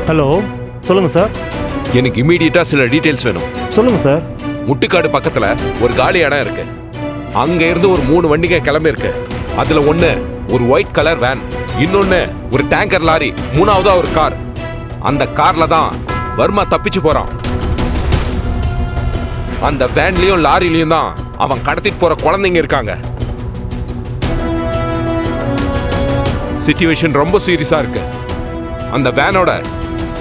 Hello, சொல்லுங்க sir. எனக்கு இமீடியட்டா சில டீடைல்ஸ் வேணும். சொல்லுங்க சார். முட்டுக்காடு பக்கத்துல ஒரு காலி இடம் இருக்கு. அங்க இருந்து ஒரு 3 வண்டிங்க கிளம்பி இருக்கு. அதுல ஒண்ணு ஒரு ஒயிட் கலர் வேன், இன்னொன்னு ஒரு டேங்கர் லாரி, மூணாவதா ஒரு கார். அந்த கார்ல தான் வர்மா தப்பிச்சு போறான். அந்த வேன்லயும் லாரிலயும் தான் அவன் கடத்திட்டு போற குழந்தைங்க இருக்காங்க. சிச்சுவேஷன் ரொம்ப சீரியஸா இருக்கு. அந்த வேனோட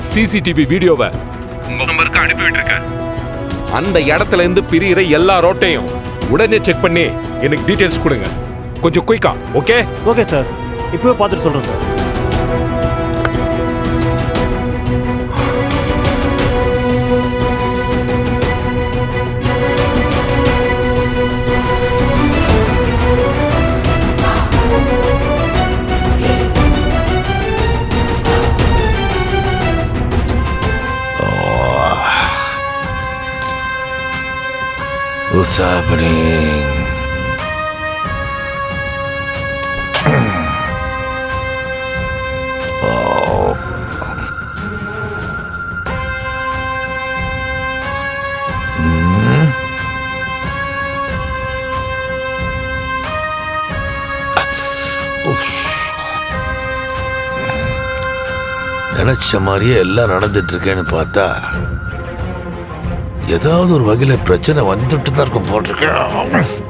சிசிடிவி வீடியோவை உங்க நம்பருக்கு அனுப்பி விட்டுருக்கேன். அந்த இடத்துல இருந்து பிரியிற எல்லா ரோட்டையும் உடனே செக் பண்ணி எனக்கு டீடைல்ஸ் கொடுங்க. கொஞ்சம் குயிக்கா. ஓகே? ஓகே சார், இப்பவே பார்த்துட்டு சொல்றேன் சார். What's happening? நினைச்ச மாதிரியே எல்லாம் நடந்துட்டு இருக்கேன்னு பார்த்தா ஏதாவது ஒரு வகையில பிரச்சனை வந்துட்டு தான் இருக்கும் போட்டிருக்கேன்.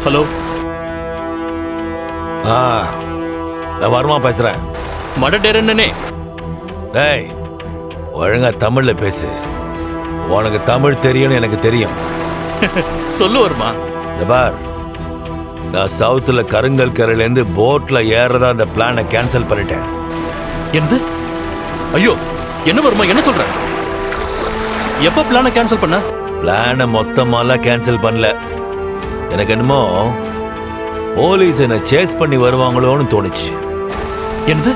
ஹலோ, நான் வர்மா பேசுறேன். மடடேரண்ணே. டேய், ஒழுங்கா தமிழ்ல பேசு. உனக்கு தமிழ் தெரியும்னு எனக்கு தெரியும். சொல்லு வர்மா. பார், நான் சவுத்துல கருங்கல் கரையிலேருந்து போட்ல ஏறதா அந்த பிளானை கேன்சல் பண்ணிட்டேன். என்னது? ஐயோ, என்ன வர்மா, என்ன சொல்ற? எப்ப பிளானை கேன்சல் பண்ண? பிளானை மொத்தமாலாம் கேன்சல் பண்ணல. எனக்கு என்னமோ போலீஸ் என்ன சேஸ் பண்ணி வருவாங்களோன்னு தோணுச்சு. என்னது?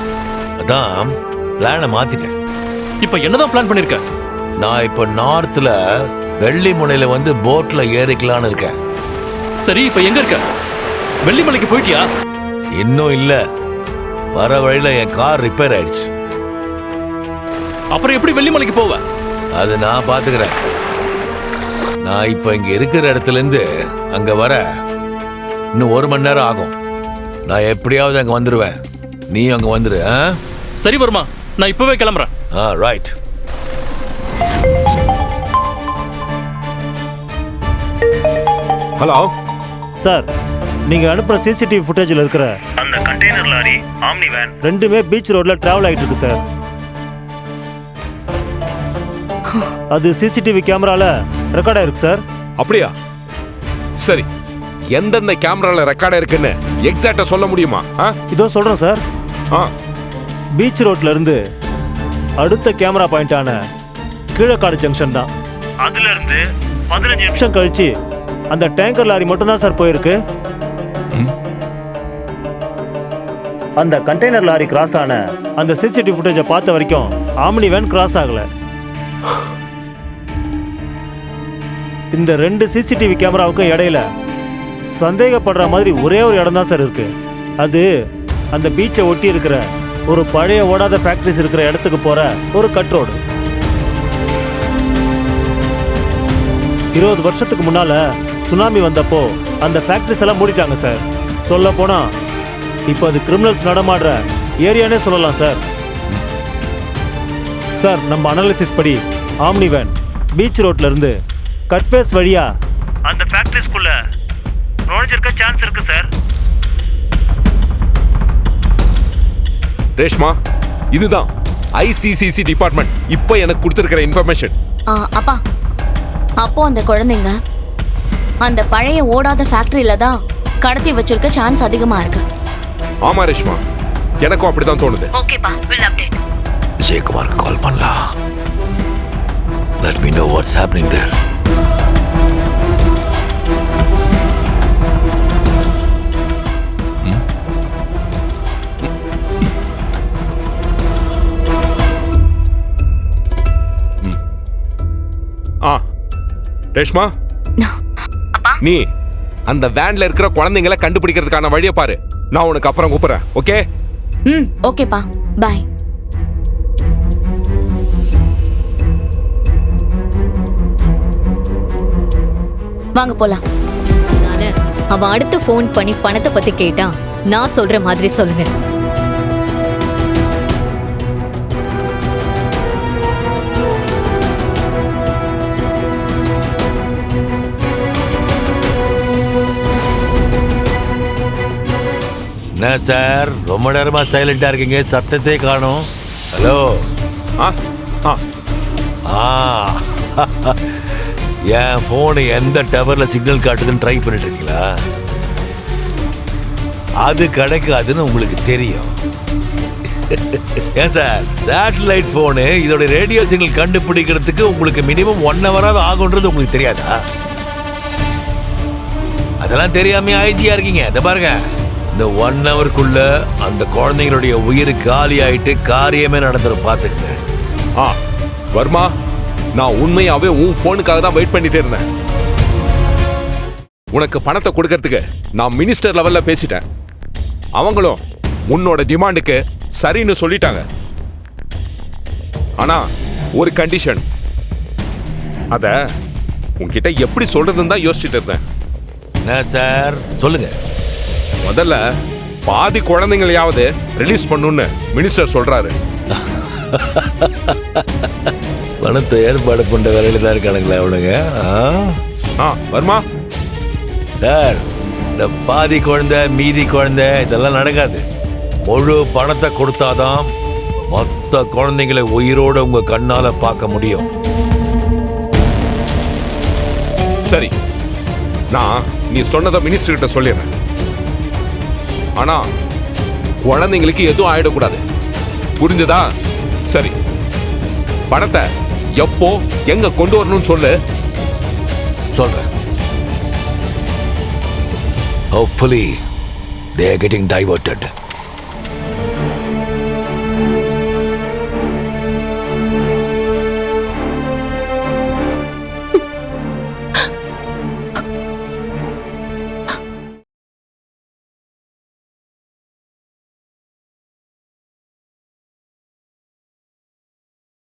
அதான் பிளானை மாத்திட்டேன். இப்ப என்னதான் பிளான் பண்ணிருக்க? நான் இப்ப நார்த்ல வெள்ளிமுனையில வந்து போட்ல ஏறிக்கலான்னு இருக்கேன். சரி, இப்ப எங்க இருக்க? வெள்ளிமலைக்கு போயிட்டியா? இன்னும் இல்ல. வர வழியில என் கார் ரிப்பேர் ஆயிடுச்சு. அப்புறம் எப்படி வெள்ளிமலைக்கு போவ? அது நான் பாத்துக்கிறேன். நான் இப்ப இங்க இருக்கிற இடத்துல இருந்து அங்க வர இன்னும் 1 மணி நேரம் ஆகும். நான் எப்படியாவது அங்க வந்துருவேன். நீ அங்க வந்துரு. சரி வர்மா, நான் இப்பவே கிளம்புறேன். ரைட். ஹலோ சார், நீங்க அனுப்புற சிசிடிவி ஃபுட்டேஜ்ல இருக்கிற அந்த கண்டெய்னர் லாரி, ஆம்னி வேன் ரெண்டுமே பீச் ரோட்ல டிராவல் ஆயிட்டு இருக்கு சார். அது சிசிடிவி கேமரால ரெக்கார்ட் ஆயிருக்கு சார். அப்படியா? சரி, எந்தெந்த கேமரால ரெக்கார்ட் இருக்குன்னு எக்ஸாக்ட்டா சொல்ல முடியுமா? இதோ சொல்றேன் சார். பீச் ரோட்ல இருந்து அடுத்த கேமரா பாயிண்டான கீழக்காடு ஜங்ஷன் தான். அதுல இருந்து 15 நிமிஷம் கழிச்சு அந்த டேங்கர் லாரி மட்டும் தான் சார் போயிருக்கு. அந்த கண்டெய்னர் லாரி கிராஸ் ஆன அந்த சிசிடிவி ஃபுட்டேஜை பார்த்த வரைக்கும் ஆம்னி வேன் கிராஸ் ஆகல. இந்த 2 சிசிடிவி கேமராவுக்கும் இடையில சந்தேகப்படுற மாதிரி ஒரே ஒரு இடம் தான் சார் இருக்கு. அது அந்த பீச்சை ஒட்டி இருக்கிற ஒரு பழைய ஓடாத ஃபேக்டரிஸ் இருக்கிற இடத்துக்கு போற ஒரு கட் ரோடு. 20 வருஷத்துக்கு முன்னால சுனாமி வந்தப்போ அந்த ஃபேக்டரிஸ் எல்லாம் மூடிட்டாங்க சார். சொல்ல போனா இப்போ அது கிரிமினல்ஸ் நடமாடுற ஏரியானே சொல்லலாம் சார். சார், நம்ம அனாலிசிஸ் படி ஆம்னி வேன் பீச் ரோட்ல இருந்து கட்வேஸ் வழியா அந்த ஃபேக்டரிஸ்குள்ள நுழைஞ்சிருக்க சான்ஸ் இருக்கு சார். ரேஷ்மா, இதுதான் ஐசிசிசி டிபார்ட்மெண்ட் இப்போ எனக்கு கொடுத்திருக்கிற இன்ஃபர்மேஷன். அப்பா, அப்போ அந்த குழந்தைங்க அந்த பழைய ஓடாத ஃபேக்டரியில தான் கடத்தி வச்சிருக்க சான்ஸ் அதிகமா இருக்கு. ஆமா ரேஷ்மா, எனக்கும் அப்படிதான் தோணுது. ஓகேப்பா, வில் அப்டேட். விஜயகுமாருக்கு கால் பண்ணலாம். Let me know what's happening there. ஆ ரேஷ்மா, நீ அந்த வேன்ல இருக்கிற குழந்தைங்களை கண்டுபிடிக்கிறதுக்கான வழியை பாரு. நான் உனக்கு அப்புறம் கூப்பிடுறேன். ஓகே? ஓகேப்பா, பாய். வாங்க போலாம். அதனால அவன் அடுத்து ஃபோன் பண்ணி பணத்தை பத்தி கேட்டான். நான் சொல்ற மாதிரி சொல்லுங்க. என்ன சார் ரொம்ப நேரமா சைலண்டா இருக்கீங்க, சத்தத்தை காணோம். ஹலோ. ஆ ஆ ஆ என் போனு எந்த டவர்ல சிக்னல் காட்டுதுன்னு ட்ரை பண்ணிட்டு இருக்கீங்களா? அது கிடைக்காதுன்னு உங்களுக்கு தெரியும். ஏன் சார், சேட்டலைட் போனு இதோட ரேடியோ சிக்னல் கண்டுபிடிக்கிறதுக்கு உங்களுக்கு மினிமம் 1 hour ஆகுன்றது உங்களுக்கு தெரியாதா? அதெல்லாம் தெரியாம ஐஜியா இருக்கீங்க. இத பாருங்க, இந்த 1 hourக்குள்ள அந்த குழந்தைங்களுடைய உயிர் காலி ஆயிட்டு காரியமே நடந்துரும், பாத்துக்கங்க. ஆ வர்மா, நான் உண்மையாவே உன் போனுக்காக தான் வெயிட் பண்ணிட்டே இருந்தேன். உனக்கு பணத்தை கொடுக்கறதுக்கு நான் மினிஸ்டர் லெவல்ல பேசிட்டேன். அவங்களும் உன்னோட டிமாண்டுக்கு சரின்னு சொல்லிட்டாங்க. ஆனா ஒரு கண்டிஷன், அத உன்கிட்ட எப்படி சொல்றதுன்னு தான் யோசிச்சுட்டு இருந்தேன். என்ன சார் சொல்லுங்க. முதல்ல பாதி குழந்தைங்களையாவது ரிலீஸ் பண்ணுன்னு மினிஸ்டர் சொல்றாரு. பணத்தை ஏற்பாடு பண்ற வேலையில தான் இருக்கானுங்களா அவனுங்க? வர்மா சார், இந்த பாதி குழந்தை மீதி குழந்தை இதெல்லாம் நடக்காது. முழு பணத்தை கொடுத்தாதான் மொத்த குழந்தைங்களை உயிரோட உங்க கண்ணால பார்க்க முடியும். சரி, நான் நீ சொன்னதை மினிஸ்டர் கிட்ட சொல்லிடுறேன். ஆனா குழந்தைங்களுக்கு எதுவும் ஆயிடக்கூடாது, புரிஞ்சதா? சரி, பணத்தை எப்போ எங்க கொண்டு வரணும்னு சொல்லு. சொல்றேன். Hopefully they are getting diverted.